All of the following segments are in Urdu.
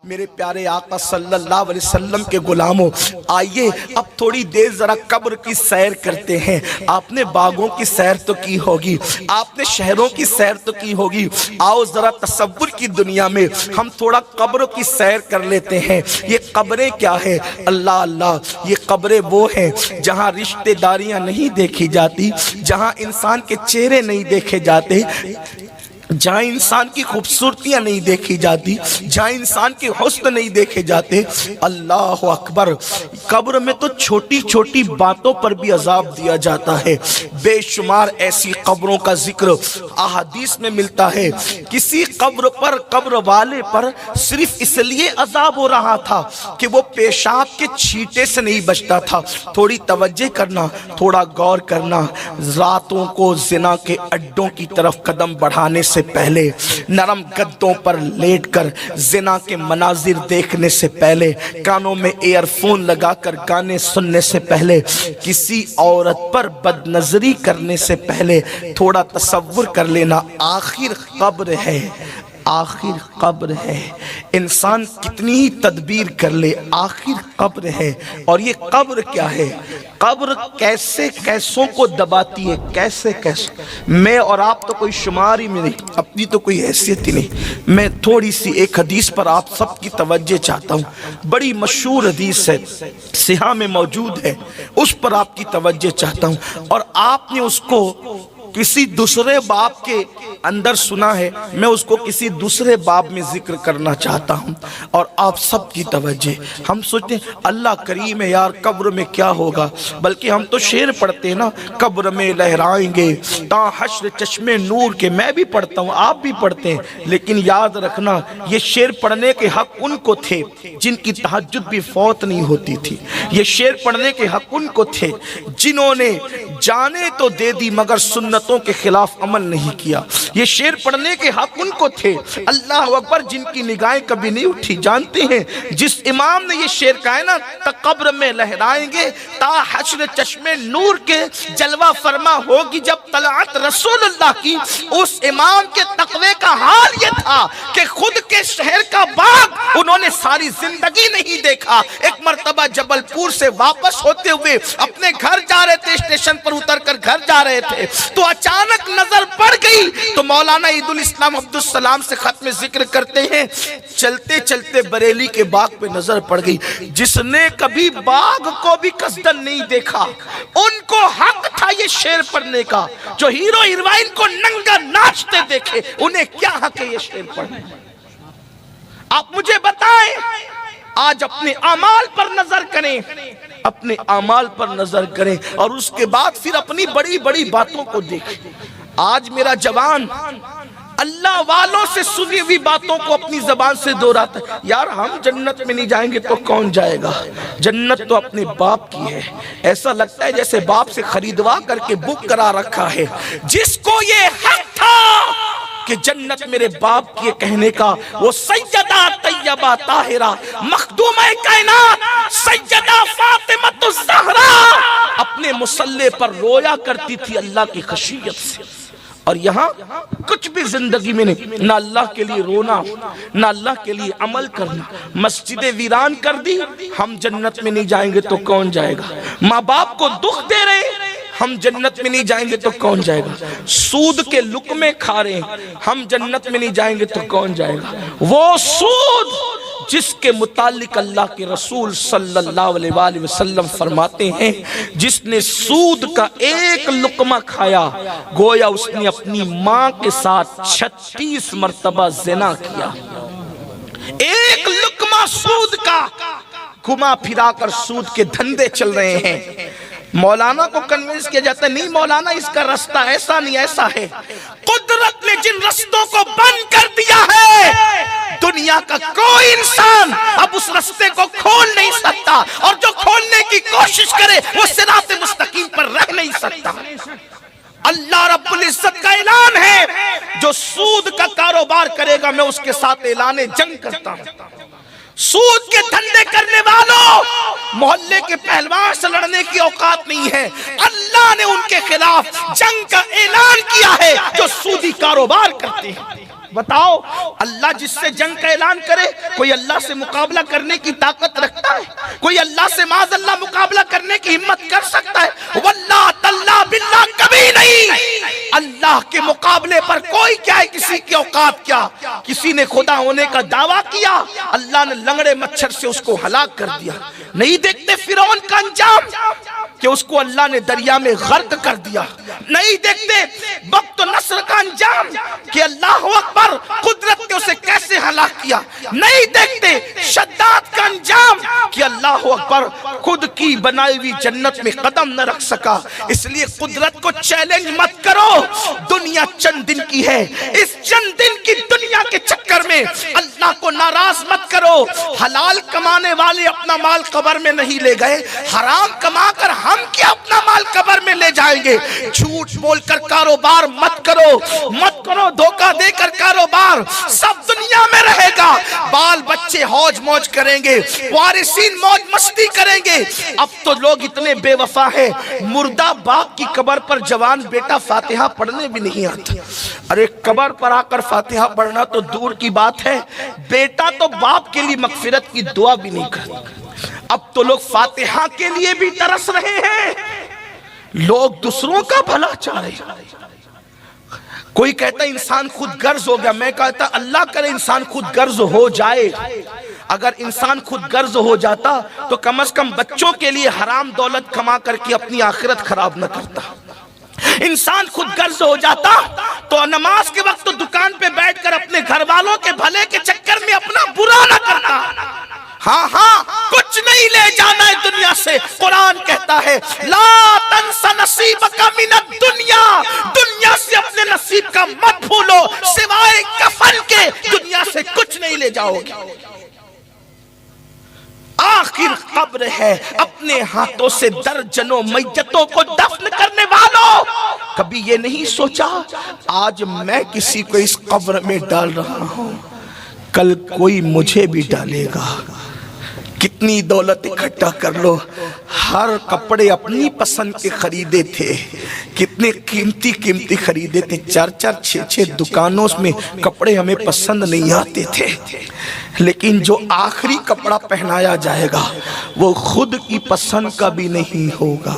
میرے پیارے آقا صلی اللہ علیہ وسلم کے غلاموں، آئیے اب تھوڑی دیر ذرا قبر کی سیر کرتے ہیں۔ آپ نے باغوں کی سیر تو کی ہوگی، آپ نے شہروں کی سیر تو کی ہوگی، آؤ ذرا تصور کی دنیا میں ہم تھوڑا قبروں کی سیر کر لیتے ہیں۔ یہ قبریں کیا ہے؟ اللہ اللہ، یہ قبریں وہ ہیں جہاں رشتہ داریاں نہیں دیکھی جاتی، جہاں انسان کے چہرے نہیں دیکھے جاتے، جہاں انسان کی خوبصورتیاں نہیں دیکھی جاتی، جہاں انسان کے حسن نہیں دیکھے جاتے۔ اللہ اکبر، قبر میں تو چھوٹی چھوٹی باتوں پر بھی عذاب دیا جاتا ہے۔ بے شمار ایسی قبروں کا ذکر احادیث میں ملتا ہے۔ کسی قبر پر، قبر والے پر صرف اس لیے عذاب ہو رہا تھا کہ وہ پیشاب کے چھینٹے سے نہیں بچتا تھا۔ تھوڑی توجہ کرنا، تھوڑا غور کرنا، راتوں کو زنا کے اڈوں کی طرف قدم بڑھانے سے پہلے، نرم گدوں پر لیٹ کر زنا کے مناظر دیکھنے سے پہلے، کانوں میں ایئر فون لگا کر گانے سننے سے پہلے، کسی عورت پر بد نظری کرنے سے پہلے تھوڑا تصور کر لینا، آخر قبر ہے، آخر قبر ہے۔ انسان کتنی ہی تدبیر کر لے، آخر قبر ہے۔ اور یہ قبر کیا ہے؟ قبر کیسے کیسوں کو دباتی ہے، کیسے کیسے۔ میں اور آپ تو کوئی شمار ہی میں نہیں، اپنی تو کوئی حیثیت ہی نہیں۔ میں تھوڑی سی ایک حدیث پر آپ سب کی توجہ چاہتا ہوں، بڑی مشہور حدیث ہے، صحیح میں موجود ہے، اس پر آپ کی توجہ چاہتا ہوں۔ اور آپ نے اس کو کسی دوسرے باب کے اندر سنا ہے، میں اس کو کسی دوسرے باب میں ذکر کرنا چاہتا ہوں، اور آپ سب کی توجہ۔ ہم سوچتے ہیں اللہ کریم ہے یار، قبر میں کیا ہوگا، بلکہ ہم تو شعر پڑھتے ہیں نا، قبر میں لہرائیں گے تا حشر چشمے نور کے۔ میں بھی پڑھتا ہوں، آپ بھی پڑھتے ہیں، لیکن یاد رکھنا یہ شعر پڑھنے کے حق ان کو تھے جن کی تہجد بھی فوت نہیں ہوتی تھی۔ یہ شعر پڑھنے کے حق ان کو تھے جنہوں نے جانے تو دے دی مگر سنت کے خلاف عمل نہیں کیا۔ یہ شعر پڑھنے کے حق ان کو تھے، اللہ اکبر، جن کی نگاہیں کبھی نہیں اٹھی۔ جانتے ہیں جس امام نے یہ شعر کہا ہے نا، قبر میں لہرائیں گے تا حشر چشمے نور کے، جلوہ فرما ہوگی جب طلعت رسول اللہ کی، اس امام کے تقوی کا حال یہ تھا کہ خود کے شہر کا باغ انہوں نے ساری زندگی نہیں دیکھا۔ ایک مرتبہ جبل پور سے واپس ہوتے ہوئے اپنے گھر جا رہے تھے، اسٹیشن پر اتر کر گھر جا رہے تھے، تو اچانک نظر پڑ گئی تو مولانا عید الاسلام عبدالسلام سے ختم ذکر کرتے ہیں، چلتے چلتے بریلی کے باغ پہ نظر پڑ گئی۔ جس نے کبھی باغ کو بھی قصدن نہیں دیکھا، ان کو حق تھا یہ شعر پڑھنے کا۔ جو ہیرو ہیروئن کو ننگا ناچتے دیکھے، انہیں کیا حق ہے یہ شعر پڑھنے؟ آپ مجھے بتائیں، آج اپنے اعمال پر نظر کریں، اپنے اعمال پر نظر کریں، اور اس کے بعد پھر اپنی بڑی بڑی باتوں کو دیکھیں۔ آج میرا جوان اللہ والوں سے سنی ہوئی باتوں کو اپنی زبان سے دہراتا ہے، یار ہم جنت میں نہیں جائیں گے تو کون جائے گا؟ جنت تو اپنے باپ کی ہے۔ ایسا لگتا ہے جیسے باپ سے خریدوا کر کے بک کرا رکھا ہے۔ جس کو یہ حق تھا کہ جنت میرے باپ کے کہنے کا، وہ سیدہ طیبہ طاہرہ مخدومہ کائنات سیدہ فاطمہ الزہرا اپنے مصلی پر رویا کرتی تھی اللہ کی خشیت سے۔ اور یہاں کچھ بھی زندگی میں نہیں، نہ اللہ کے لیے رونا، نہ اللہ کے لیے عمل کرنا۔ مسجد ویران کر دی، ہم جنت میں نہیں جائیں گے تو کون جائے گا؟ ماں باپ کو دکھ دے رہے، ہم جنت میں نہیں جائیں گے تو کون جائے گا؟ سود کے لقمے کھا رہے ہیں، ہم جنت میں نہیں جائیں گے تو کون جائے گا؟ وہ سود جس کے متعلق اللہ کے رسول صلی اللہ علیہ وآلہ وسلم فرماتے ہیں، جس نے سود کا ایک لقمہ کھایا گویا اس نے اپنی ماں کے ساتھ 36 مرتبہ زنا کیا۔ ایک لقمہ سود کا، گھما پھرا کر سود کے دھندے چل رہے ہیں۔ مولانا کو کنونس کیا جاتا ہے، نہیں مولانا اس کا رستہ ایسا نہیں، ایسا ہے۔ قدرت نے جن رستوں کو بند کر دیا ہے، دنیا کا کوئی انسان اب اس رستے کو کھول نہیں سکتا، اور جو کھولنے کی کوشش کرے وہ صراط مستقیم پر رہ نہیں سکتا۔ اللہ رب العزت کا اعلان ہے، جو سود کا کاروبار کرے گا میں اس کے ساتھ اعلان جنگ کرتا ہوں۔ سود کے دھندے کرنے والوں، محلے کے پہلوان سے لڑنے کی اوقات نہیں ہے۔ اللہ نے ان کے خلاف جنگ کا اعلان کیا ہے جو سودی کاروبار کرتے ہیں۔ بتاؤ اللہ جس سے جنگ کا اعلان کرے کوئی اللہ سے مقابلہ کرنے کی طاقت رکھتا ہے؟ کوئی اللہ سے معاذ اللہ مقابلہ کرنے کی ہمت کر سکتا ہے؟ واللہ تاللہ باللہ کبھی نہیں۔ اللہ کے مقابلے پر کوئی کیا ہے، کسی کی اوقات کیا؟ کسی نے خدا ہونے کا دعویٰ کیا، اللہ نے لنگڑے مچھر سے اس کو ہلاک کر دیا۔ نہیں دیکھتے فرعون کا انجام کہ اس کو اللہ نے دریا میں غرق کر دیا؟ نہیں دیکھتے بخت و نصر کا انجام کہ اللہ اکبر قدرت نے اسے کیسے ہلاک کیا؟ نہیں دیکھتے شداد کا انجام کہ اللہ اکبر خود کی بنائی ہوئی جنت میں قدم نہ رکھ سکا؟ اس لیے قدرت کو چیلنج مت کرو، دنیا چند دن کی ہے، اس چند دن کی دنیا کے چکر میں اللہ کو ناراض مت کرو۔ حلال کمانے والے اپنا مال قبر میں نہیں لے گئے، حرام کما کر ہم کیا اپنا مال قبر میں لے جائیں گے؟ جھوٹ بول کر کاروبار مت کرو، دھوکہ دے کر کاروبار سب دنیا میں رہے گا۔ بال بچے ہوج موج کریں گے، وارثین موج مستی کریں گے۔ اب تو لوگ اتنے بے وفا ہیں، مردہ باپ کی قبر پر جوان بیٹا فاتحہ پڑھنے بھی نہیں آتا۔ ارے قبر پر آ کر فاتحہ پڑھنا تو دور کی بات ہے، بیٹا تو باپ کے لیے مغفرت کی دعا بھی نہیں کرتا۔ اب تو لوگ فاتحہ کے لیے بھی ترس رہے ہیں، لوگ دوسروں کا بھلا چاہ رہے ہیں۔ کوئی کہتا ہے انسان خود غرض ہو گیا، میں کہتا اللہ کرے انسان خود غرض ہو جائے۔ اگر انسان خود غرض ہو جاتا تو کم از کم بچوں کے لیے حرام دولت کما کر کے اپنی آخرت خراب نہ کرتا۔ انسان خود غرض ہو جاتا تو نماز کے وقت تو دکان پہ بیٹھ کر اپنے گھر والوں کے بھلے کے چکر میں اپنا برا نہ کرتا۔ ہاں کچھ نہیں لے جانا ہے دنیا سے۔ قرآن کہتا ہے لا تنس نصیبک من الدنیا، دنیا سے اپنے نصیب کا مت بھولو، سوائے کفن کے دنیا سے کچھ نہیں لے جاؤ گے۔ آخر قبر ہے، اپنے ہاتھوں سے درجنوں میتوں کو دفن کرنے والوں، کبھی یہ نہیں سوچا آج میں کسی کو اس قبر میں ڈال رہا ہوں، کل کوئی مجھے بھی ڈالے گا۔ کتنی دولت اکٹھا کر لو، ہر کپڑے اپنی پسند کے خریدے تھے، کتنے قیمتی خریدے تھے، 4-4 6-6 دکانوں میں کپڑے ہمیں پسند نہیں آتے تھے، لیکن جو آخری کپڑا پہنایا جائے گا وہ خود کی پسند کا بھی نہیں ہوگا،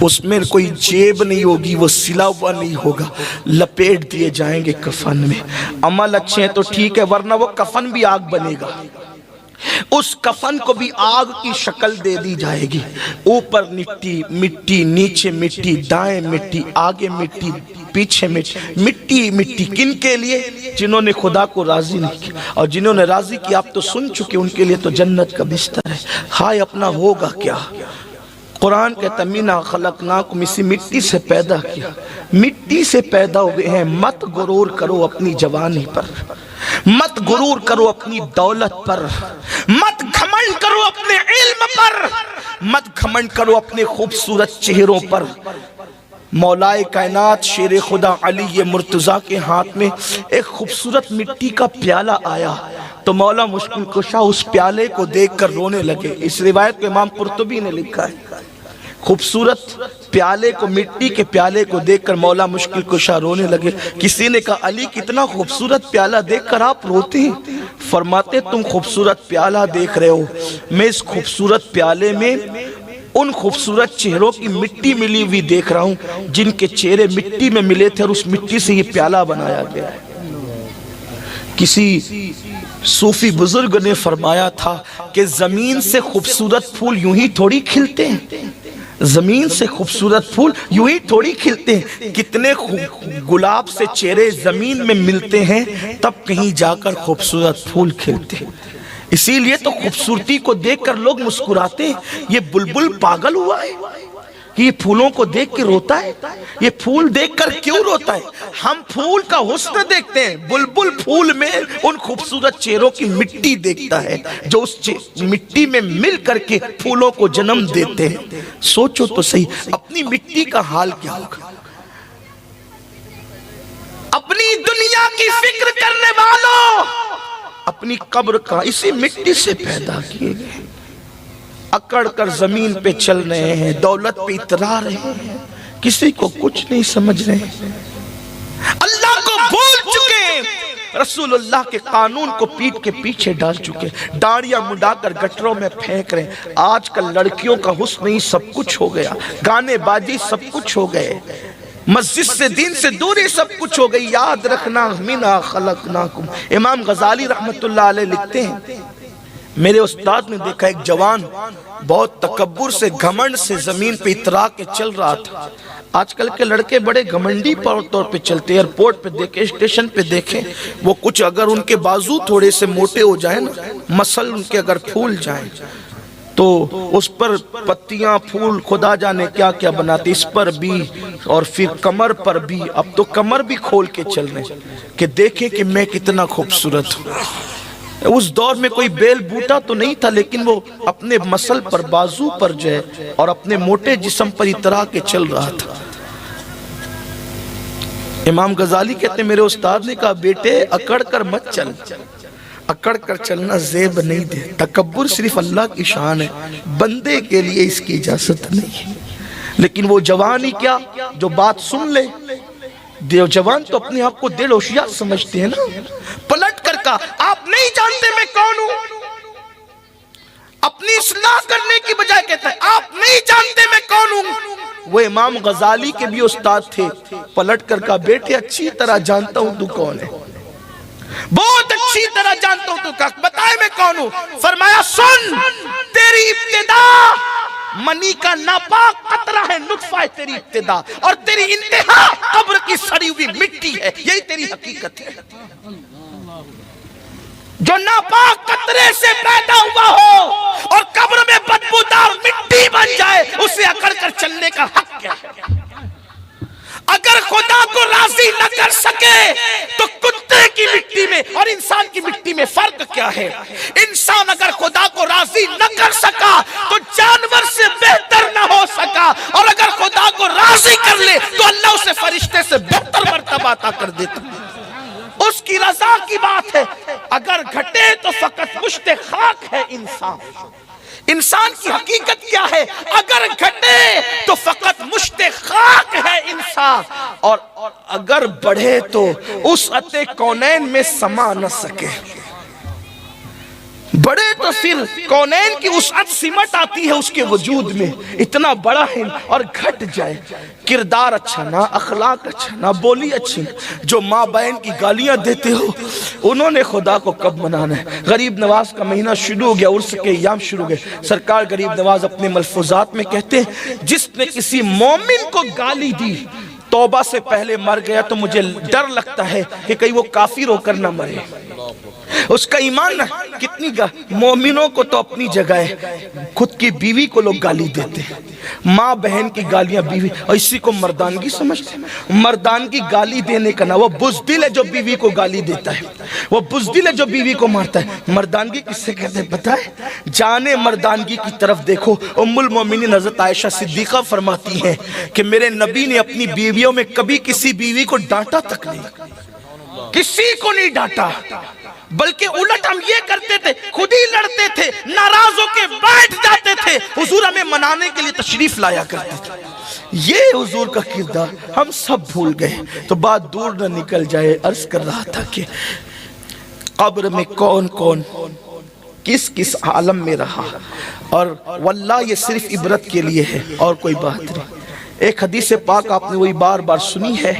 اس میں کوئی جیب نہیں ہوگی، وہ سلا ہوا نہیں ہوگا، لپیٹ دیے جائیں گے کفن میں۔ عمل اچھے ہیں تو ٹھیک ہے، ورنہ وہ کفن بھی آگ بنے گا، اس کفن کو بھی آگ کی شکل دے دی جائے گی، اوپر مٹی، نیچے مٹی، دائیں مٹی، آگے مٹی، پیچھے مٹی۔ کن کے لیے؟ جنہوں نے خدا کو راضی نہیں کیا، اور جنہوں نے راضی کیا آپ تو سن چکے، ان کے لیے تو جنت کا بستر ہے۔ ہائے اپنا ہوگا کیا؟ قرآن کہتا مینا خلقناکم، اسی مٹی سے پیدا کیا، مٹی سے پیدا ہوئے ہیں۔ مت غرور کرو اپنی جوانی پر، مت غرور کرو اپنی دولت پر، مت گھمنڈ کرو اپنے علم پر، مت گھمنڈ کرو اپنے خوبصورت چہروں پر۔ مولا کائنات شیر خدا علی مرتضیٰ کے ہاتھ میں ایک خوبصورت مٹی کا پیالہ آیا تو مولا مشکل کشا اس پیالے کو دیکھ کر رونے لگے۔ اس روایت کو امام قرطبی نے لکھا ہے، خوبصورت پیالے کو، مٹی کے پیالے کو دیکھ کر مولا مشکل کشا رونے لگے۔ کسی نے کہا علی کتنا خوبصورت پیالہ دیکھ کر آپ روتے ہیں؟ فرماتے تم خوبصورت پیالہ دیکھ رہے ہو، میں اس خوبصورت پیالے میں ان خوبصورت چہروں کی مٹی ملی ہوئی دیکھ رہا ہوں جن کے چہرے مٹی میں ملے تھے، اور اس مٹی سے یہ پیالہ بنایا گیا ہے۔ کسی صوفی بزرگ نے فرمایا تھا کہ زمین سے خوبصورت پھول یوں ہی تھوڑی کھلتے ہیں، زمین سے خوبصورت پھول یوں ہی تھوڑی کھلتے ہیں، کتنے گلاب سے چہرے زمین میں ملتے ہیں تب کہیں جا کر خوبصورت پھول کھلتے ہیں۔ اسی لیے تو خوبصورتی کو دیکھ کر لوگ مسکراتے ہیں۔ یہ بلبل پاگل ہوا ہے کہ یہ پھولوں کو دیکھ کے روتا ہے؟ یہ پھول دیکھ کر کیوں روتا ہے؟ ہم پھول کا حسن دیکھتے ہیں، بلبل پھول میں ان خوبصورت چہروں کی مٹی دیکھتا ہے جو اس مٹی میں مل کر کے پھولوں کو جنم دیتے ہیں۔ سوچو تو صحیح اپنی مٹی کا حال کیا ہوگا۔ اپنی دنیا کی فکر کرنے والوں، اپنی قبر کا اسی مٹی سے پیدا کیے گئے، اکڑ کر زمین پہ چل رہے ہیں، دولت پہ اترا رہے ہیں، کسی کو کچھ نہیں سمجھ رہے ہیں، اللہ کو بھول چکے رسول اللہ کے قانون کو پیٹ کے پیچھے ڈال چکے، داڑیاں مڈا کر گٹروں میں پھینک رہے ہیں۔ آج کل لڑکیوں کا حسن ہی سب کچھ ہو گیا، گانے بازی سب کچھ ہو گئے، مسجد سے دین سے دوری سب کچھ ہو گئی۔ یاد رکھنا منا خلقناکم۔ امام غزالی رحمت اللہ علیہ لکھتے ہیں، میرے استاد نے دیکھا ایک جوان بہت تکبر سے گھمنڈ سے زمین پہ اترا کے چل رہا تھا۔ آج کل کے لڑکے بڑے گھمنڈی طور پہ چلتے، ایئرپورٹ پہ دیکھیں، اسٹیشن پہ دیکھیں، وہ کچھ اگر ان کے بازو تھوڑے سے موٹے ہو جائیں نا، مسل ان کے اگر پھول جائیں تو اس پر پتیاں پھول خدا جانے کیا کیا بناتے، اس پر بھی اور پھر کمر پر بھی۔ اب تو کمر بھی کھول کے چل رہے ہیں کہ دیکھیں کہ میں کتنا خوبصورت ہوں۔ اس دور میں کوئی بیل بوٹا تو نہیں تھا، لیکن وہ اپنے مسل پر بازو پر جو ہے اور اپنے موٹے جسم پر اترا کے چل رہا تھا۔ امام غزالی کہتے ہیں میرے استاد نے کہا بیٹے اکڑ کر مت چل، اکڑ کر چلنا زیب نہیں دے، تکبر صرف اللہ کی شان ہے، بندے کے لیے اس کی اجازت نہیں ہے۔ لیکن وہ جوان ہی کیا جو بات سن لے، دیو جوان تو اپنے آپ کو دل ہوشیار سمجھتے ہیں نا، پلٹ کر کہا آپ نہیں جانتے میں کون ہوں، اپنی اصلاح کرنے کی بجائے کہتا ہے آپ نہیں جانتے میں کون ہوں۔ وہ امام غزالی کے بھی استاد تھے، پلٹ کر کہا بیٹے اچھی طرح جانتا ہوں تو کون ہے، بہت اچھی طرح جانتا ہوں تو کہا بتائے میں کون ہوں۔ فرمایا سن، تیری ابتدا منی کا ناپاک قطرہ ہے، نطفہ ہے تیری ابتدا، اور تیری انتہا قبر کی سڑی ہوئی مٹی ہے، یہی تیری حقیقت ہے۔ جو ناپاک قطرے سے پیدا ہوا ہو اور قبر میں بدبودار مٹی بن جائے، اسے اکڑ کر چلنے کا حق کیا ہے؟ اگر خدا کو راضی نہ کر سکے تو کتے کی مٹی میں اور انسان کی مٹی میں فرق کیا ہے؟ انسان اگر خدا کو راضی نہ کر سکا تو جانور سے بہتر نہ ہو سکا، اور اگر خدا کو راضی کر لے تو اللہ اسے فرشتے سے بہتر مرتبہ عطا کر دیتا۔ اس کی رضا کی بات ہے، اگر گھٹے تو فقط مشت خاک ہے انسان۔ انسان کی حقیقت کیا ہے؟ اگر گھٹے تو فقط مشت خاک ہے انسان، اور اگر بڑھے تو اس عطے کونین میں سما نہ سکے۔ بڑے تو پھر کونین کی وسعت سمٹ آتی ہے اس کے وجود میں، اتنا بڑا ہے، اور گھٹ جائے، کردار اچھا نہ، اخلاق اچھا نہ، بولی اچھی نہ، جو ماں بہن کی گالیاں دیتے ہو انہوں نے خدا کو کب منانا ہے؟ غریب نواز کا مہینہ شروع ہو گیا، عرس کے ایام شروع ہو گئے۔ سرکار غریب نواز اپنے ملفوظات میں کہتے ہیں جس نے کسی مومن کو گالی دی توبہ سے پہلے مر گیا تو مجھے ڈر لگتا ہے کہ کہیں وہ کافر ہو کر نہ مرے، اس کا ایمان نہ۔ کتنی مومنوں کو تو اپنی جگہ ہے، خود کی بیوی کو لوگ گالی دیتے ہیں، ماں بہن کی گالیاں بیوی، اور اسی کو مردانگی سمجھتے ہیں۔ مردانگی گالی دینے کا نہ، وہ بزدل ہے جو بیوی کو گالی دیتا ہے، وہ بزدل ہے جو بیوی کو مارتا ہے۔ مردانگی کس سے کہتے ہیں پتہ ہے؟ جانے مردانگی کی طرف دیکھو۔ ام المومنین حضرت عائشہ صدیقہ فرماتی ہیں کہ میرے نبی نے اپنی بیویوں میں کبھی کسی بیوی کو ڈانٹا تک نہیں، کسی کو نہیں ڈانٹا، بلکہ الٹ ہم یہ کرتے تھے، خود ہی لڑتے تھے، ناراض ہو کے بیٹھ جاتے تھے، حضور ہمیں منانے کے لیے تشریف لایا کرتے تھے۔ یہ حضور کا کردار ہم سب بھول گئے۔ تو بات دور نہ نکل جائے، عرض کر رہا تھا کہ قبر میں کون کون کس کس عالم میں رہا، اور واللہ یہ صرف عبرت کے لیے ہے اور کوئی بات نہیں۔ ایک حدیث پاک آپ نے وہی بار بار سنی ہے،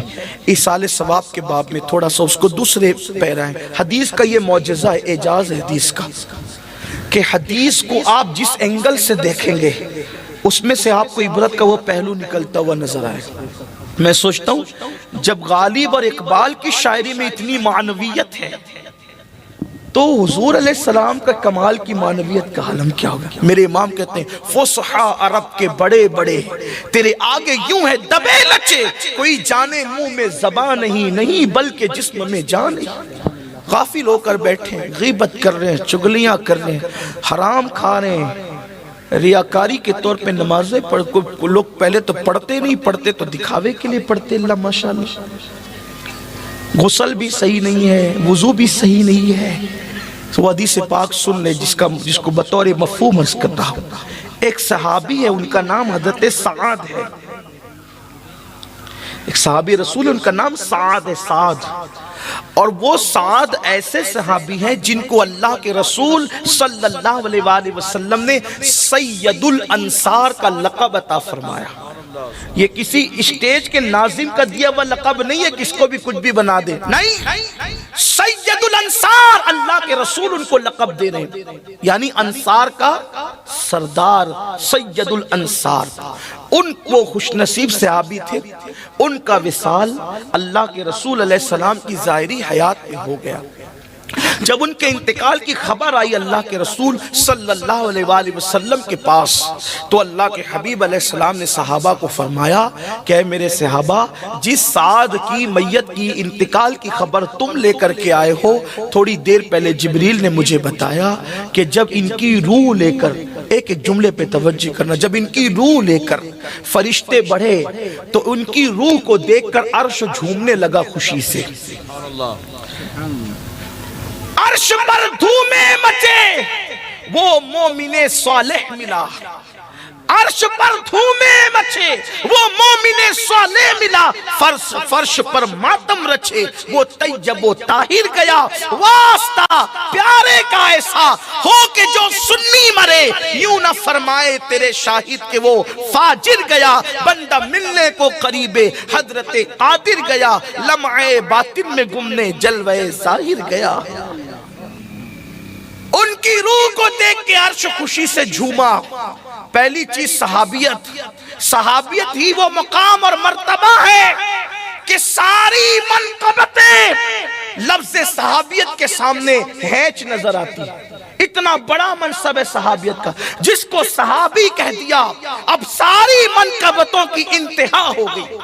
ایصال ثواب کے باب میں، تھوڑا سا اس کو دوسرے پیرا ہے۔ حدیث کا یہ معجزہ ہے، اعجاز ہے حدیث کا، کہ حدیث کو آپ جس اینگل سے دیکھیں گے اس میں سے آپ کو عبرت کا وہ پہلو نکلتا ہوا نظر آئے۔ میں سوچتا ہوں جب غالب اور اقبال کی شاعری میں اتنی معنویت ہے تو حضور علیہ السلام کا کمال کی معنویت کا عالم کیا ہوگا؟ میرے امام کہتے ہیں فصحا عرب کے بڑے بڑے تیرے آگے یوں ہے دبے لچے، کوئی جانے منہ میں زبان نہیں بلکہ جسم میں جان نہیں۔ غافل ہو کر بیٹھے ہیں، غیبت کر رہے ہیں، چگلیاں کر رہے ہیں، حرام کھا رہے ہیں، ریاکاری کے طور پہ نمازیں پڑھ، لوگ پہلے تو پڑھتے نہیں، پڑھتے تو دکھاوے کے لیے پڑھتے، اللہ ماشاءاللہ، غسل بھی صحیح نہیں ہے، وضو بھی صحیح نہیں ہے۔ وہ حدیث پاک سن لے جس کو بطور مفہوم عرض کر رہا ہوں۔ ایک صحابی ہے، ان کا نام حضرت سعد ہے۔ ایک صحابی رسول، ان کا نام سعد ہے، سعد. اور وہ سعد ایسے صحابی ہیں جن کو اللہ کے رسول صلی اللہ علیہ وآلہ وسلم نے سید الانصار کا لقب عطا فرمایا. یہ کسی اسٹیج کے ناظم کا دیا ہوا لقب نہیں ہے کس کو بھی کچھ بھی بنا دے، نہیں، سید الانصار اللہ کے رسول ان کو لقب دے رہے ہیں، یعنی انصار کا سردار، سید الانصار. ان کو خوش نصیب صحابی تھے، ان کا وصال اللہ کے رسول علیہ السلام کی ظاہری حیات میں ہو گیا. جب ان کے انتقال کی خبر آئی اللہ کے رسول صلی اللہ علیہ وآلہ وسلم کے پاس، تو اللہ کے حبیب علیہ السلام نے صحابہ کو فرمایا کہ اے میرے صحابہ، جس سعد کی میت کی انتقال کی خبر تم لے کر کے آئے ہو، تھوڑی دیر پہلے جبریل نے مجھے بتایا کہ جب ان کی روح لے کر، ایک جملے پہ توجہ کرنا، جب ان کی روح لے کر فرشتے بڑھے تو ان کی روح کو دیکھ کر عرش جھومنے لگا خوشی سے. عرش پر دھومیں مچے، وہ مومن صالح ملا. عرش پر دھومیں مچے، وہ مومن صالح ملا. فرش پر ماتم رچے، وہ طیب و طاہر گیا. واسطہ پیارے کا ایسا ہو کہ جو سنی مرے، یوں نہ فرمائے تیرے شاہد کہ وہ فاجر گیا. بندہ ملنے کو قریب حضرت قادر گیا، لمعے باطن میں گمنے جلوے ظاہر گیا. ان کی روح کو دیکھ کے عرش خوشی سے جھوما. پہلی چیز صحابیت. صحابیت ہی وہ مقام اور مرتبہ ہے کہ ساری منقبتیں لفظ صحابیت کے سامنے ہیچ نظر آتی. اتنا بڑا منصب ہے صحابیت کا، جس کو صحابی کہہ دیا اب ساری منقبتوں کی انتہا ہو گئی.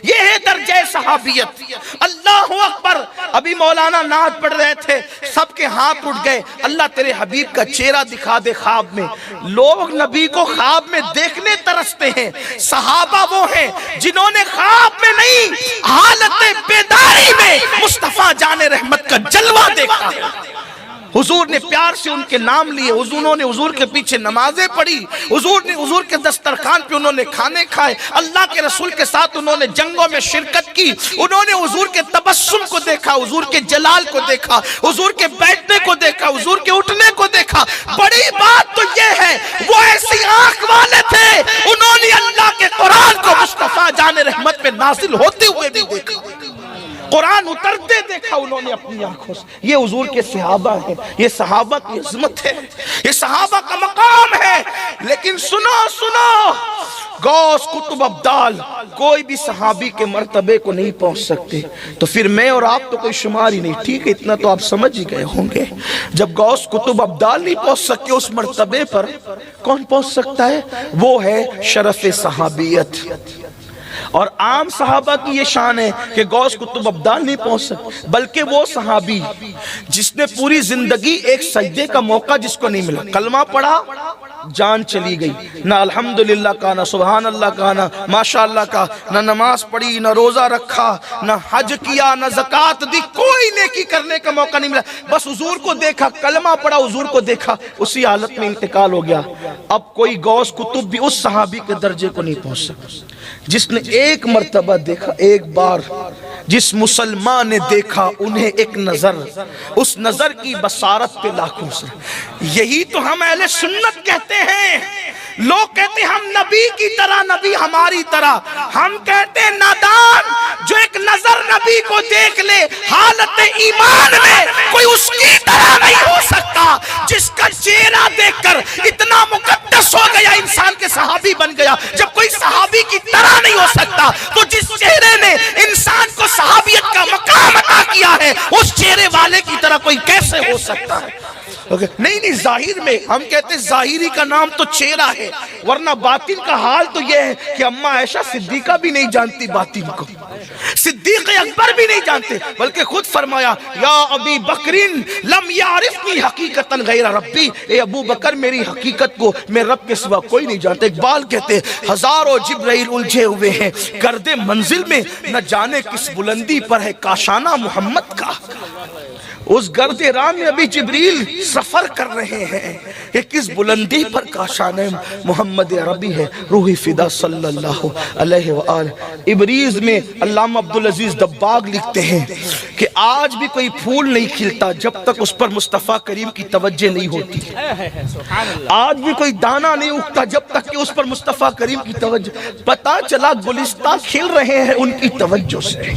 یہ ہے درجہ صحابیت. اللہ اکبر. ابھی مولانا نعت پڑھ رہے تھے، سب کے ہاتھ اٹھ گئے. اللہ تیرے حبیب کا چہرہ دکھا دے خواب میں. لوگ نبی کو خواب میں دیکھنے ترستے ہیں. صحابہ وہ ہیں جنہوں نے خواب میں نہیں، حالت بیداری میں مصطفیٰ جان رحمت کا جلوہ دیکھا. حضور نے پیار سے ان کے نام لیے، انہوں نے حضور کے پیچھے نمازیں پڑھی، حضور کے دسترخوان پہ انہوں نے کھانے کھائے، اللہ کے رسول کے ساتھ انہوں نے جنگوں میں شرکت کی. انہوں نے حضور کے تبسم کو دیکھا، حضور کے جلال کو دیکھا، حضور کے بیٹھنے کو دیکھا، حضور کے اٹھنے کو دیکھا. بڑی بات تو یہ ہے وہ ایسی آنکھ والے تھے، انہوں نے اللہ کے قرآن کو مصطفیٰ جان رحمت پہ نازل ہوتے ہوئے بھی دیکھا، قرآن اترتے دیکھا انہوں نے اپنی آنکھوں سے. یہ حضور کے صحابہ ہیں، یہ صحابہ کی عظمت ہے، یہ صحابہ کا مقام ہے. لیکن سنو غوث قطب ابدال کوئی بھی صحابی کے مرتبے کو نہیں پہنچ سکتے. تو پھر میں اور آپ تو کوئی شمار ہی نہیں. ٹھیک ہے، اتنا تو آپ سمجھ ہی گئے ہوں گے. جب غوث قطب ابدال نہیں پہنچ سکتے اس مرتبے پر، کون پہنچ سکتا ہے؟ وہ ہے شرف صحابیت. اور عام صحابہ کی یہ شان ہے کہ غوث قطب ابدال نہیں پہنچ سکتے، بلکہ وہ صحابی جس نے پوری زندگی ایک سجدے کا موقع جس کو نہیں ملا، کلمہ پڑھا جان چلی گئی، نہ الحمدللہ کا، نہ سبحان اللہ کا، نہ ماشاءاللہ کا، نہ نماز پڑھی، نہ روزہ رکھا، نہ حج کیا، نہ زکوٰۃ دی، کوئی نیکی کرنے کا موقع نہیں ملا. بس حضور کو دیکھا، کلمہ پڑھا، حضور کو دیکھا، اسی حالت میں انتقال ہو گیا. اب کوئی غوث قطب بھی اس صحابی کے درجے کو نہیں پہنچ سکا جس نے ایک مرتبہ دیکھا، ایک بار. جس مسلمان نے دیکھا انہیں ایک نظر، اس نظر کی بصارت پہ لاکھوں سے. یہی تو ہم اہل سنت کہتے ہیں. لوگ کہتے ہیں ہم نبی کی طرح، نبی ہماری طرح. ہم کہتے ہیں نادان جو ایک نظر نبی کو دیکھ لے حالت ایمان میں، کوئی اس کی طرح نہیں ہو سکتا. جس کا چہرہ دیکھ کر اتنا مقدس ہو گیا، انسان کے صحابی بن گیا. جب کوئی صحابی کی طرح نہیں ہو سکتا تو جس چہرے نے انسان کو صحابیت کا مقام عطا کیا ہے، اس چہرے والے کی طرح کوئی کیسے ہو سکتا ہے؟ نہیں، ظاہر میں ہم کہتے ہیں ظاہری کا نام تو چہرہ ہے، ورنہ باطن کا حال تو یہ ہے کہ اماں عائشہ صدیقہ بھی نہیں جانتی باطن کو، صدیق اکبر بھی نہیں جانتے، بلکہ خود فرمایا یا ابی بکرین لم یعرفنی حقیقتا غیر ربی، اے ابو بکر میری حقیقت کو میں رب کے سوا کوئی نہیں جانتا. اقبال کہتے ہزاروں جبرائیل الجھے ہوئے ہیں گردِ منزل میں، نہ جانے کس بلندی پر ہے کاشانہ محمد کا. اس گرد راہ میں ابھی جبریل سفر کر رہے ہیں کہ کس بلندی پر کاشان محمد عربی ہے، روحی فدا صلی اللہ علیہ وآلہ۔ ابریز میں علامہ عبدالعزیز دباغ لکھتے ہیں کہ آج بھی کوئی پھول نہیں کھلتا جب تک اس پر مصطفیٰ کریم کی توجہ نہیں ہوتی، آج بھی کوئی دانہ نہیں اگتا جب تک کہ اس پر مصطفیٰ کریم کی توجہ، پتہ چلا گلستان کھل رہے ہیں ان کی توجہ سے،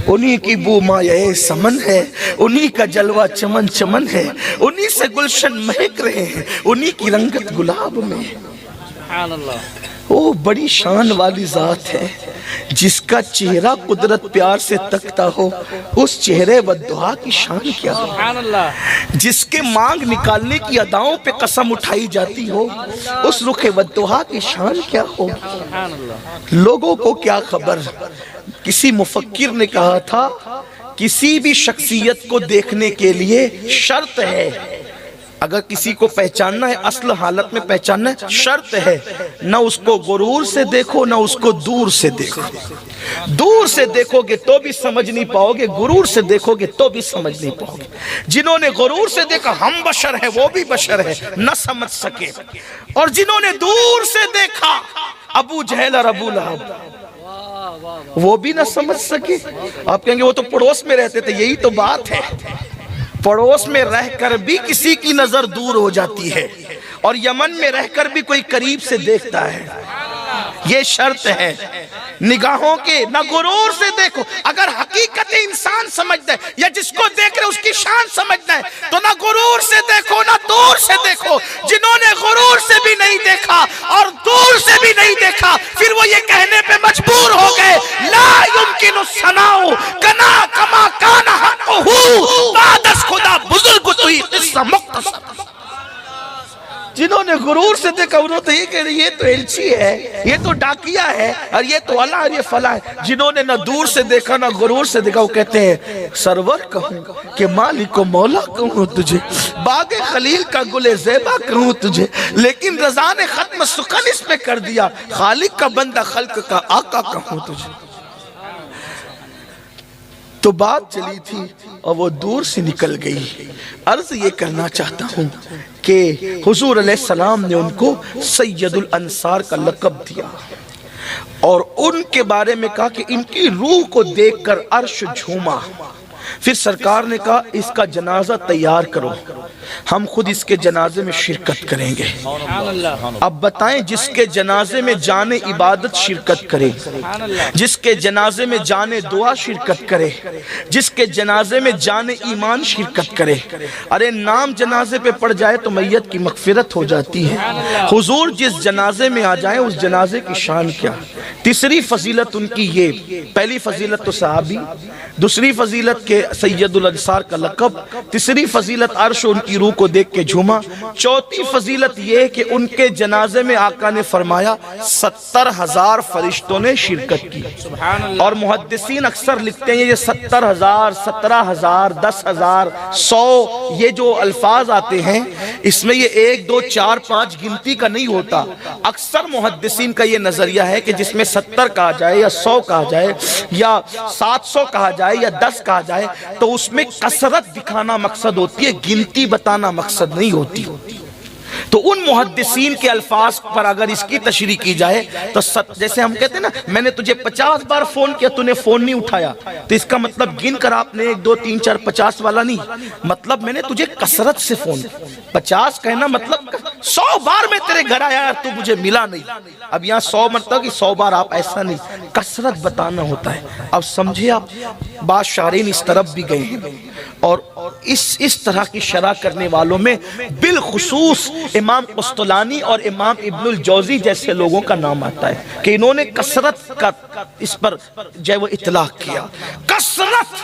انہی کی بو مایہ سمن ہے، انہی کا جلوہ چمن چمن ہے، انہی سے گلشن مہک رہے ہیں، انہی کی رنگت گلاب میں۔ سبحان اللہ۔ وہ بڑی شان والی ذات ہے جس کا چہرہ قدرت پیار سے تکتا ہو، اس چہرے والدعا کی شان کیا ہو، سبحان اللہ۔ جس کے مانگ نکالنے کی اداؤں پہ قسم اٹھائی جاتی ہو، اس رخ والدعا کی شان کیا ہو۔ سبحان اللہ۔ لوگوں کو کیا خبر، کسی مفکر نے کہا تھا کسی بھی شخصیت کو دیکھنے کے لیے شرط ہے، اگر کسی کو پہچاننا ہے اصل حالت میں پہچاننا ہے، شرط ہے نہ اس کو غرور سے دیکھو نہ اس کو دور سے دیکھو، دور سے دیکھو گے تو بھی سمجھ نہیں پاؤ گے، غرور سے دیکھو گے تو بھی سمجھ نہیں پاؤ گے۔ جنہوں نے غرور سے دیکھا ہم بشر ہیں وہ بھی بشر ہیں، نہ سمجھ سکے، اور جنہوں نے دور سے دیکھا ابو جہل اور ابو لہب وہ بھی نہ سمجھ سکے۔ آپ کہیں گے وہ تو پڑوس میں رہتے تھے، یہی تو بات ہے، پڑوس میں رہ کر بھی کسی کی نظر دور ہو جاتی ہے، اور یمن میں رہ کر بھی کوئی قریب سے دیکھتا ہے، یہ شرط ہے نگاہوں کے، نہ غرور سے دیکھو۔ اگر حقیقت انسان سمجھنا ہے یا جس کو دیکھ رہے اس کی شان سمجھنا ہے تو نہ غرور سے دیکھو نہ دور سے دیکھو۔ جنہوں نے غرور سے بھی نہیں دیکھا اور دور سے بھی نہیں دیکھا، پھر وہ یہ کہنے پہ مجبور ہو گئے لا یمکن الثناء کنا کما کان حقہ بعد از خدا بزرگ توئی قصہ مختصر۔ جنہوں نے غرور سے دیکھا انہوں نے یہ کہہ رہے یہ تو ایلچی ہے، یہ تو ڈاکیہ ہے، اور یہ تو اللہ اور یہ فلاں ہے۔ جنہوں نے نہ دور سے دیکھا نہ غرور سے دیکھا وہ کہتے ہیں سرور کہوں کہ مالک و مولا کہوں تجھے، باغ خلیل کا گل زیبا کہوں تجھے، لیکن رضا نے ختم سخن اس پہ کر دیا، خالق کا بندہ خلق کا آقا کہوں تجھے۔ تو بات چلی تھی اور وہ دور سے نکل گئی۔ عرض یہ کرنا چاہتا ہوں کہ حضور علیہ السلام نے ان کو سید الانصار کا لقب دیا، اور ان کے بارے میں کہا کہ ان کی روح کو دیکھ کر عرش جھوما۔ پھر سرکار نے کہا اس کا جنازہ تیار کرو، ہم خود اس کے جنازے میں شرکت کریں گے۔ اب بتائیں جس کے جنازے میں جان عبادت شرکت کرے، جس کے جنازے میں جان دعا شرکت کرے، جس کے جنازے میں جان ایمان شرکت کرے، ارے نام جنازے پہ پڑ جائے تو میت کی مغفرت ہو جاتی ہے۔ حضور جس جنازے میں آ جائیں اس جنازے کی شان کیا۔ تیسری فضیلت ان کی یہ، پہلی فضیلت تو صحابی، دوسری فضیلت کے سید الانصار کا لقب، تیسری فضیلت عرش ان کی روح کو دیکھ کے جھوما، چوتھی فضیلت یہ کہ ان کے جنازے میں آقا نے فرمایا 70,000 فرشتوں نے شرکت کی۔ اور محدثین اکثر لکھتے ہیں یہ 70,000 17,000 10,000 100 یہ جو الفاظ آتے ہیں اس میں یہ 1 2 4 5 گنتی کا نہیں ہوتا۔ اکثر محدثین کا یہ نظریہ ہے کہ جس میں 70 کہا جائے یا 100 کہا جائے یا 700 کہا جائے یا 10 کہا جائے تو اس میں کثرت دکھانا مقصد ہوتی ہے، گنتی بتانا مقصد نہیں ہوتی۔ تو ان محدثین کے الفاظ پر اگر اس کی تشریح کی جائے تو جیسے ہم کہتے ہیں نا میں نے تجھے 50 بار فون کیا تو نے فون نہیں اٹھایا، تو اس کا مطلب گن کر آپ نے 1 2 3 4 50 والا نہیں، مطلب میں نے تجھے کثرت سے فون 50 کہنا مطلب 100 بار میں تیرے گھر آیا تو مجھے ملا نہیں۔ اب یہاں 100 مرتبہ کہ 100 بار آپ ایسا نہیں، کثرت بتانا ہوتا ہے۔ اب سمجھے آپ بعض شارحین اس طرف بھی گئے ہیں، اور اس طرح کی شرح کرنے والوں میں بالخصوص امام قسطلانی اور امام ابن الجوزی جیسے لوگوں کا نام آتا ہے کہ انہوں نے کثرت کا اس پر جو ہے وہ اطلاق کیا۔ کثرت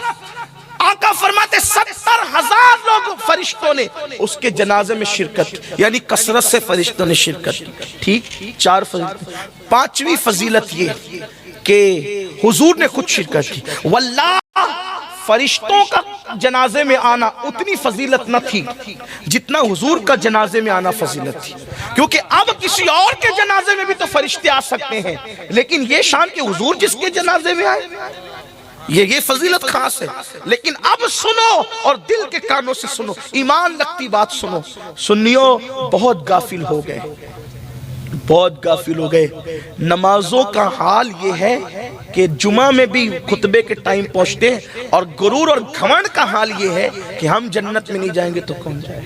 آقا فرماتے 70,000 لوگ فرشتوں نے اس کے جنازے میں شرکت، یعنی کثرت سے فرشتوں نے شرکت۔ ٹھیک، 4 فضیلت۔ 5ویں فضیلت یہ کہ حضور نے خود شرکت کی۔ واللہ فرشتوں کا جنازے میں آنا اتنی فضیلت نہ تھی جتنا حضور کا جنازے میں آنا فضیلت تھی، کیونکہ اب کسی اور کے جنازے میں بھی تو فرشتے آ سکتے ہیں، لیکن یہ شان کہ حضور جس کے جنازے میں آئے۔ یہ فضیلت خاص ہے. لیکن اب سنو اور دل کے کانوں سے سنو, ایمان لگتی بات سنو. سنیو, بہت غافل ہو گئے, بہت غافل ہو گئے. نمازوں کا حال یہ ہے کہ جمعہ میں بھی خطبے کے ٹائم پہنچتے ہیں, اور غرور اور گھمنڈ کا حال یہ ہے کہ ہم جنت میں نہیں جائیں گے تو کون جائے.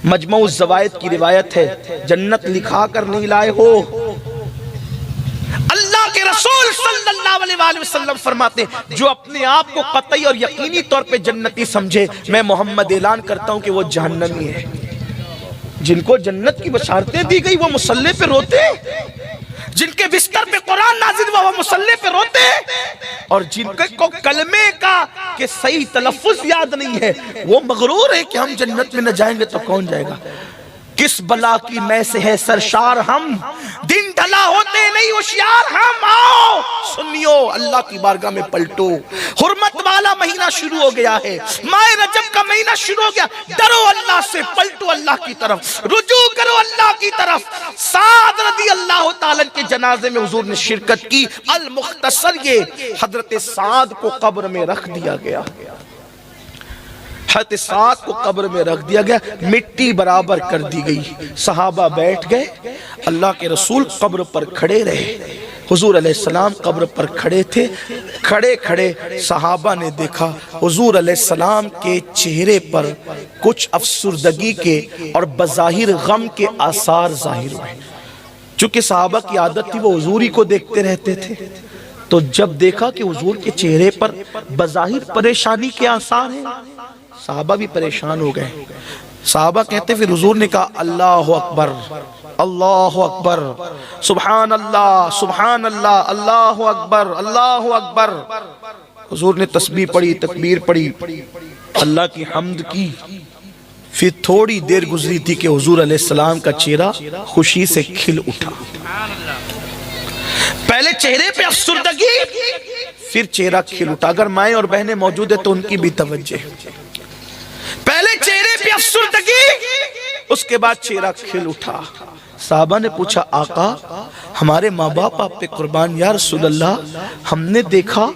مجموع الزوائد کی روایت ہے, جنت لکھا کر نہیں لائے ہو. اللہ کے رسول صلی اللہ علیہ وسلم فرماتے ہیں جو اپنے آپ کو قطعی اور یقینی طور پہ جنتی سمجھے, میں محمد اعلان کرتا ہوں کہ وہ جہنمی ہے. جن کو جنت کی بشارتیں دی گئی وہ مصلی پہ روتے, جن کے بستر پہ قرآن نازل ہوا وہ مصلی پہ روتے, اور جن کو کلمے کا کہ صحیح تلفظ یاد نہیں ہے وہ مغرور ہے کہ ہم جنت میں نہ جائیں گے تو کون جائے گا. کس بلا کی میں سے ہے سرشار ہم, دن ڈھلا ہوتے نہیں ہوشیار ہم. آؤ سنیو, اللہ کی بارگاہ میں پلٹو, حرمت والا مہینہ شروع ہو گیا ہے, ماہ رجب کا مہینہ شروع ہو گیا. ڈرو اللہ سے, پلٹو اللہ کی طرف, رجوع کرو اللہ کی طرف. سعد رضی اللہ تعالیٰ کے جنازے میں حضور نے شرکت کی. المختصر یہ حضرت سعد کو قبر میں رکھ دیا گیا, حضرت سعد کو قبر میں رکھ دیا گیا, مٹی برابر کر دی گئی. صحابہ بیٹھ گئے, اللہ کے رسول قبر پر کھڑے رہے. حضور علیہ السلام قبر پر کھڑے تھے. کھڑے کھڑے صحابہ نے دیکھا حضور علیہ السلام کے چہرے پر کچھ افسردگی کے اور بظاہر غم کے آثار ظاہر ہوئے. چونکہ صحابہ کی عادت تھی وہ حضور ہی کو دیکھتے رہتے تھے, تو جب دیکھا کہ حضور کے چہرے پر بظاہر پریشانی کے آثار ہیں, صحابہ بھی پریشان ہو گئے. صحابہ کہتے پھر حضور نے کہا اللہ اکبر, اللہ اکبر, سبحان اللہ, سبحان اللہ, اللہ اکبر, اللہ اکبر. حضور نے تسبیح پڑھی, تکبیر پڑھی, اللہ کی حمد کی. پھر تھوڑی دیر گزری تھی کہ حضور علیہ السلام کا چہرہ خوشی سے کھل اٹھا. پہلے چہرے پہ افسردگی, پھر چہرہ کھل اٹھا. اگر مائیں اور بہنیں موجود ہیں تو ان کی بھی توجہ. پہلے چہرے پہ افسردگی, اس کے بعد چہرہ کھل اٹھا. صحابہ نے پوچھا آقا ہمارے ماں باپ آپ پہ قربان, یا رسول اللہ ہم نے دیکھا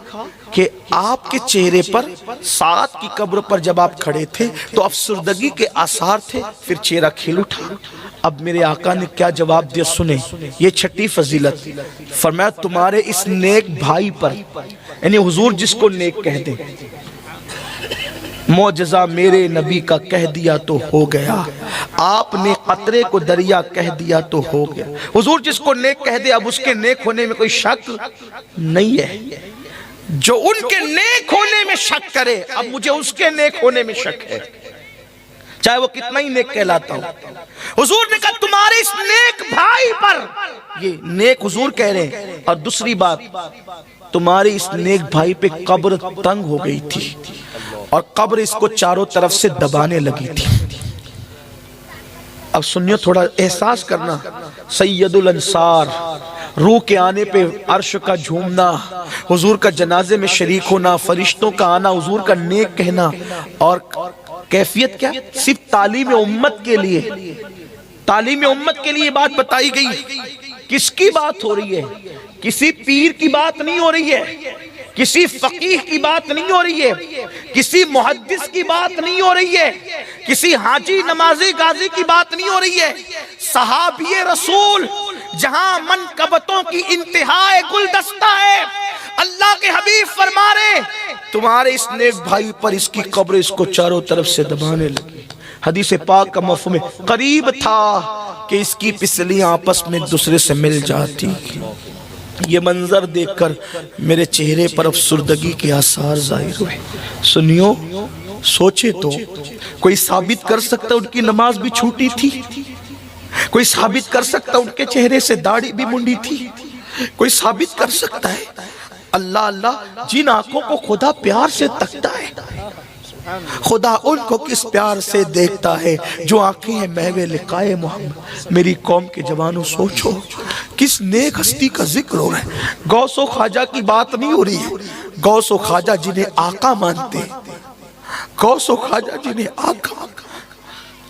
کہ آپ کے چہرے پر سعد کی قبر پر جب آپ کھڑے تھے تو افسردگی کے آثار تھے, پھر چہرہ کھل اٹھا. اب میرے آقا نے کیا جواب دیا سنیں, یہ چھٹی فضیلت. فرمایا تمہارے اس نیک بھائی پر, یعنی حضور جس کو نیک کہہ دیں, معجزہ میرے نبی کا کہہ دیا تو ہو گیا, آپ نے قطرے کو دریا کہہ دیا تو ہو گیا. حضور جس کو نیک کہہ دے اب اس کے نیک ہونے میں کوئی شک نہیں ہے. جو ان کے نیک ہونے میں شک کرے, اب مجھے اس کے نیک ہونے میں شک ہے, چاہے وہ کتنا ہی نیک کہلاتا ہو. حضور نے کہا تمہارے اس نیک بھائی پر, یہ نیک حضور کہہ رہے ہیں. اور دوسری بات, تمہارے اس نیک بھائی پہ قبر تنگ ہو گئی تھی اور قبر اس کو چاروں طرف سے دبانے لگی تھی. اب سنیو, تھوڑا احساس کرنا. سید الانصار, روح کے آنے پہ عرش کا جھومنا, حضور کا جنازے میں شریک ہونا, فرشتوں کا آنا, حضور کا نیک کہنا, اور کیفیت کیا, صرف تعلیم امت کے لیے, تعلیم امت کے لیے بات بتائی گئی. کس کی بات ہو رہی ہے؟ کسی پیر کی بات نہیں ہو رہی ہے, کسی فقیہ کی بات نہیں ہو رہی ہے, کسی محدث کی بات نہیں ہو رہی ہے, کسی حاجی نمازی غازی کی بات نہیں ہو رہی ہے. صحابی رسول جہاں منقبتوں کی انتہائے گلدستہ ہے, اللہ کے حبیب فرما رہے تمہارے اس نیک بھائی پر اس کی قبر اس کو چاروں طرف سے دبانے لگی. حدیث پاک کا مفہوم ہے قریب تھا کہ اس کی پسلیاں آپس میں دوسرے سے مل جاتی. یہ منظر دیکھ کر میرے چہرے پر افسردگی کے آثار ظاہر ہوئے. سنیو, سوچے تو کوئی ثابت کر سکتا ان کی نماز بھی چھوٹی تھی, کوئی ثابت کر سکتا ان کے چہرے سے داڑھی بھی منڈی تھی, کوئی ثابت کر سکتا ہے. اللہ اللہ, جن آنکھوں کو خدا پیار سے تکتا ہے, خدا ان کو کس پیار سے دیکھتا ہے جو آنکھیں ہیں محو لقائے محمد. میری قوم کے جوانوں سوچو کس نیک ہستی کا ذکر ہو رہا ہے. غوث و خواجہ کی بات نہیں ہو رہی ہے, غوث و خواجہ جنہیں آقا مانتے, غوث و خواجہ جنہیں آقا.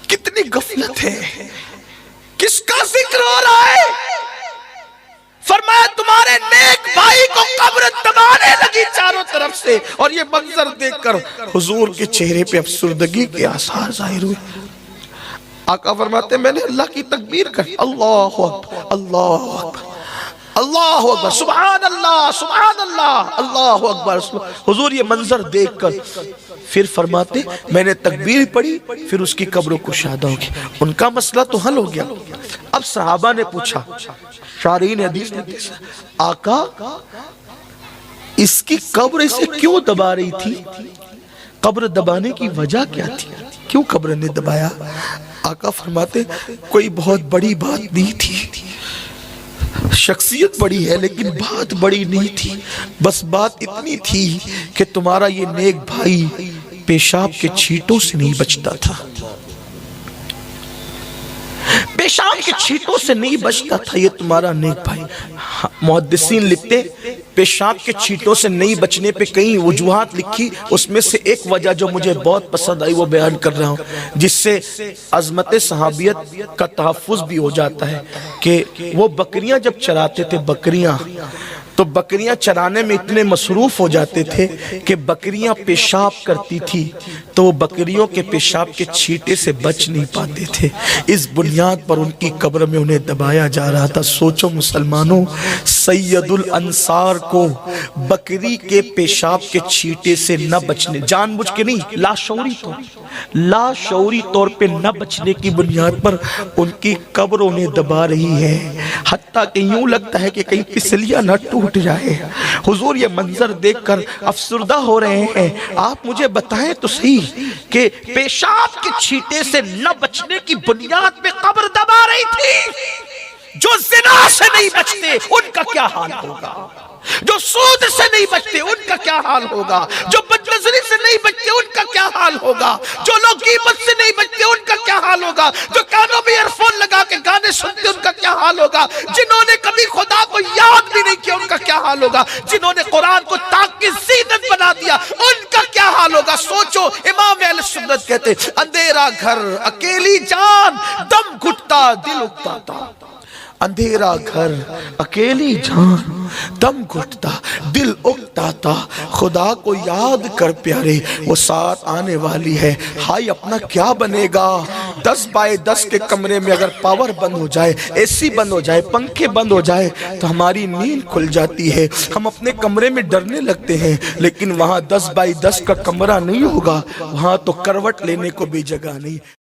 کتنی غفلت ہے, کس کا ذکر ہو رہا ہے؟ فرمایا تمہارے نیک بھائی کو قبر دبانے لگی چاروں طرف سے، اور یہ منظر دیکھ کر حضور کے چہرے پہ افسردگی کے آثار ظاہر ہوئے۔ آقا فرماتے ہیں میں نے اللہ کی تکبیر کر، اللہ اکبر اللہ اکبر اللہ اکبر، سبحان اللہ سبحان اللہ اللہ اکبر۔ حضور یہ منظر دیکھ کر پھر فرماتے میں نے تکبیر پڑھی، پھر اس کی قبر کشادہ ہو گئی۔ ان کا مسئلہ تو حل ہو گیا۔ اب صحابہ نے پوچھا، شارحین حدیث نے پوچھا، آقا اس کی قبر اسے کیوں دبا رہی تھی؟ قبر دبانے کی وجہ کیا تھی؟ کیوں قبر نے دبایا؟ آقا فرماتے کوئی بہت بڑی بات نہیں تھی، شخصیت بڑی ہے لیکن بات بڑی نہیں تھی، بس بات اتنی تھی کہ تمہارا یہ نیک بھائی پیشاب کے چھینٹوں سے نہیں بچتا تھا، پیشاب کے چھینٹوں سے نہیں بچتا تھا یہ تمہارا نیک بھائی۔ محدثین لکھتے پیشاب کے چھینٹوں سے نہیں بچنے پہ کئی وجوہات لکھی، اس میں سے ایک وجہ جو مجھے بہت پسند آئی وہ بیان کر رہا ہوں، جس سے عظمت صحابیت کا تحفظ بھی ہو جاتا ہے کہ وہ بکریاں جب چراتے تھے، بکریاں تو بکریاں چرانے میں اتنے مصروف ہو جاتے تھے کہ بکریاں پیشاب کرتی تھی تو وہ بکریوں کے پیشاب کے چھینٹے سے بچ نہیں پاتے تھے، اس بنیاد پر ان کی قبر میں انہیں دبایا جا رہا تھا۔ سوچو مسلمانوں، سید الانصار کو بکری کے پیشاب کے چھینٹے سے نہ بچنے، جان بوجھ کے نہیں، لاشعوری طور پہ نہ بچنے کی بنیاد پر ان کی قبر انہیں دبا رہی ہے، حتیٰ کہ یوں لگتا ہے کہ کہیں پسلیاں نہ ٹوٹ جائے۔ حضور یہ منظر دیکھ کر افسردہ ہو رہے ہیں۔ آپ مجھے بتائیں تو صحیح کہ پیشاب کے چھینٹے سے نہ بچنے کی بنیاد پہ قبر دبا رہی تھی، جو زنا سے نہیں بچتے ان کا کیا حال ہوگا، جو سود سے نہیں بچتے ان کا کیا حال ہوگا، جو بدنظری سے نہیں بچتے ان کا کیا حال ہوگا، جو لوگ غیبت سے نہیں بچتے ان کا کیا حال ہوگا، جو کانوں میں ایئر فون لگا کے گانے سنتے ان کا کیا حال ہوگا، جنہوں نے کبھی خدا کو یاد بھی نہیں کیا ان کا کیا حال ہوگا، جنہوں نے قرآن کو طاق کی زینت بنا دیا ان کا کیا حال ہوگا۔ سوچو، امام اہل سنت کہتے اندھیرا گھر اکیلی جان، دم گھٹتا دل اکتاتا، اندھیرا گھر اکیلی جان، دم گھٹتا دل اکتاتا، خدا کو یاد کر پیارے وہ ساتھ آنے والی ہے۔ ہائی اپنا کیا بنے گا؟ 10x10 کے کمرے میں اگر پاور بند ہو جائے، اے سی بند ہو جائے، پنکھے بند ہو جائے تو ہماری نیند کھل جاتی ہے، ہم اپنے کمرے میں ڈرنے لگتے ہیں، لیکن وہاں 10x10 کا کمرہ نہیں ہوگا، وہاں تو کروٹ لینے کو بھی جگہ نہیں۔